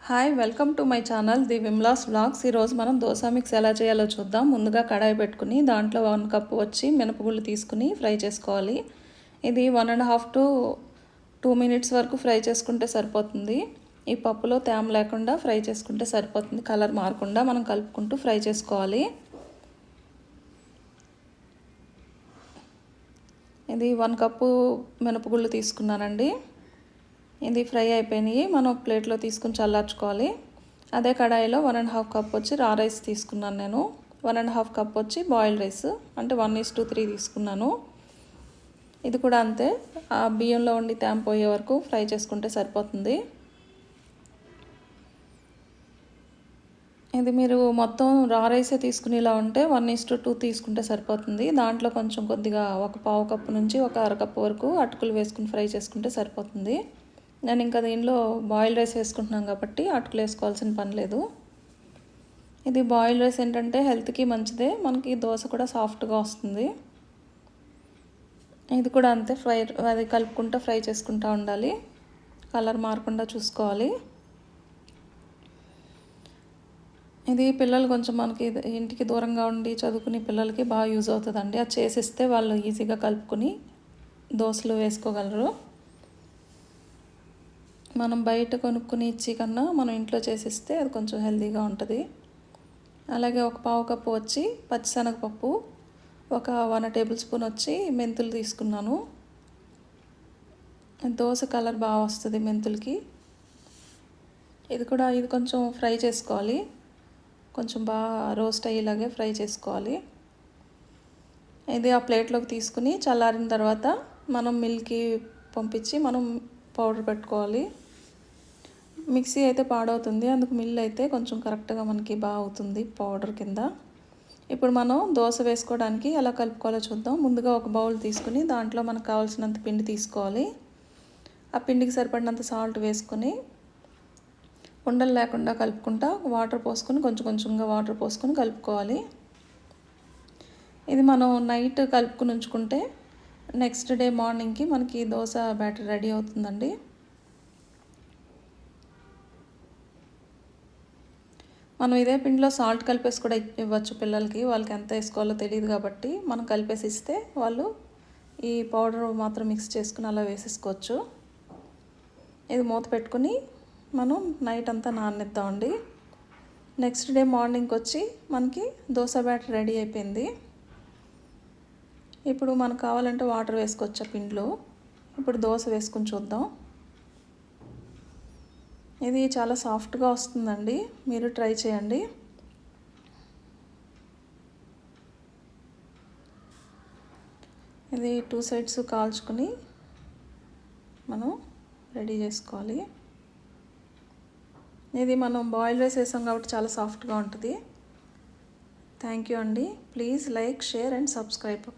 Hi, welcome to my channel the Vimla's vlogs. ఈరోజు మనం dosa mix ఎలా చేయాలో చూద్దాం. ముందుగా కడాయి పెట్టుకుని దాంట్లో 1 కప్ వచ్చి మినపగుళ్ళు తీసుకుని ఫ్రై చేసుకోవాలి. ఇది 1.5 to 2 minutes వరకు ఫ్రై చేసుకుంటే సరిపోతుంది. ఈ పప్పులో తేమ లేకుండా ఫ్రై చేసుకుంటే సరిపోతుంది. కలర్ మారకుండా మనం కలుపుకుంటూ ఫ్రై చేసుకోవాలి. ఇది 1 కప్పు మినపగుళ్ళు తీసుకున్నానండి. ఇది ఫ్రై అయిపోయినాయి. మనం ఒక ప్లేట్లో తీసుకుని చల్లార్చుకోవాలి. అదే కడాయిలో 1.5 కప్ వచ్చి రా రైస్ తీసుకున్నాను నేను. 1.5 కప్ వచ్చి బాయిల్డ్ రైస్, అంటే 1:3 తీసుకున్నాను. ఇది కూడా అంతే, ఆ బియ్యంలో ఉండి తేమ పోయే వరకు ఫ్రై చేసుకుంటే సరిపోతుంది. ఇది మీరు మొత్తం రా రైసే తీసుకునేలా ఉంటే 1:2 తీసుకుంటే సరిపోతుంది. దాంట్లో కొంచెం కొద్దిగా ఒక పావు కప్పు నుంచి ఒక అరకప్పు వరకు అటుకులు వేసుకుని ఫ్రై చేసుకుంటే సరిపోతుంది. నేను ఇంకా దీనిలో బాయిల్డ్ రైస్ వేసుకుంటున్నాను కాబట్టి అటుకులు వేసుకోవాల్సిన పని లేదు. ఇది బాయిల్డ్ రైస్ ఏంటంటే హెల్త్కి మంచిదే, మనకి దోశ కూడా సాఫ్ట్గా వస్తుంది. ఇది కూడా అంతే, అది కలుపుకుంటూ ఫ్రై చేసుకుంటూ ఉండాలి. కలర్ మారకుండా చూసుకోవాలి. ఇది పిల్లలు కొంచెం మనకి ఇంటికి దూరంగా ఉండి చదువుకునే పిల్లలకి బాగా యూజ్ అవుతుందండి. అది చేసిస్తే వాళ్ళు ఈజీగా కలుపుకొని దోశలు వేసుకోగలరు. మనం బయట కొనుక్కుని ఇచ్చి కన్నా మనం ఇంట్లో చేసిస్తే అది కొంచెం హెల్తీగా ఉంటుంది. అలాగే ఒక పావు కప్పు వచ్చి పచ్చిశనగపప్పు, ఒక 1 టేబుల్ స్పూన్ వచ్చి మెంతులు తీసుకున్నాను. దోశ కలర్ బాగా వస్తుంది మెంతులకి. ఇది కొంచెం ఫ్రై చేసుకోవాలి, కొంచెం బాగా రోస్ట్ అయ్యేలాగే ఫ్రై చేసుకోవాలి. ఇది ఆ ప్లేట్లోకి తీసుకుని చల్లారిన తర్వాత మనం మిల్కి పంపించి మనం పౌడర్ పెట్టుకోవాలి. మిక్సీ అయితే పాడవుతుంది, అందుకు మిల్ అయితే కొంచెం కరెక్ట్గా మనకి బాగా అవుతుంది పౌడర్ కింద. ఇప్పుడు మనం దోశ వేసుకోవడానికి ఎలా కలుపుకోవాలో చూద్దాం. ముందుగా ఒక బౌల్ తీసుకుని దాంట్లో మనకు కావాల్సినంత పిండి తీసుకోవాలి. ఆ పిండికి సరిపడినంత సాల్ట్ వేసుకొని ఉండలు లేకుండా కలుపుకుంటా వాటర్ పోసుకొని కొంచెం కొంచెంగా వాటర్ పోసుకొని కలుపుకోవాలి. ఇది మనం నైట్ కలుపుకుని ఉంచుకుంటే నెక్స్ట్ డే మార్నింగ్కి మనకి దోశ బ్యాటర్ రెడీ అవుతుందండి. మనం ఇదే పిండిలో సాల్ట్ కలిపేసి కూడా ఇవ్వచ్చు పిల్లలకి, వాళ్ళకి ఎంత వేసుకోవాలో తెలియదు కాబట్టి మనం కలిపేసి ఇస్తే వాళ్ళు ఈ పౌడర్ మాత్రం మిక్స్ చేసుకుని అలా వేసేసుకోవచ్చు. ఇది మూత పెట్టుకుని మనం నైట్ అంతా నాననిద్దామండి. నెక్స్ట్ డే మార్నింగ్కి వచ్చి మనకి దోశ బ్యాటర్ రెడీ అయిపోయింది. ఇప్పుడు మనకు కావాలంటే వాటర్ వేసుకోవచ్చు ఆ పిండిలో. ఇప్పుడు దోశ వేసుకుని చూద్దాం. ఇది చాలా సాఫ్ట్గా వస్తుందండి, మీరు ట్రై చేయండి. ఇది 2 sides కాల్చుకుని మనం రెడీ చేసుకోవాలి. ఇది మనం బాయిల్ రైస్ వేసాం కాబట్టి చాలా సాఫ్ట్గా ఉంటుంది. థ్యాంక్ యూ అండి. Please like, share and subscribe.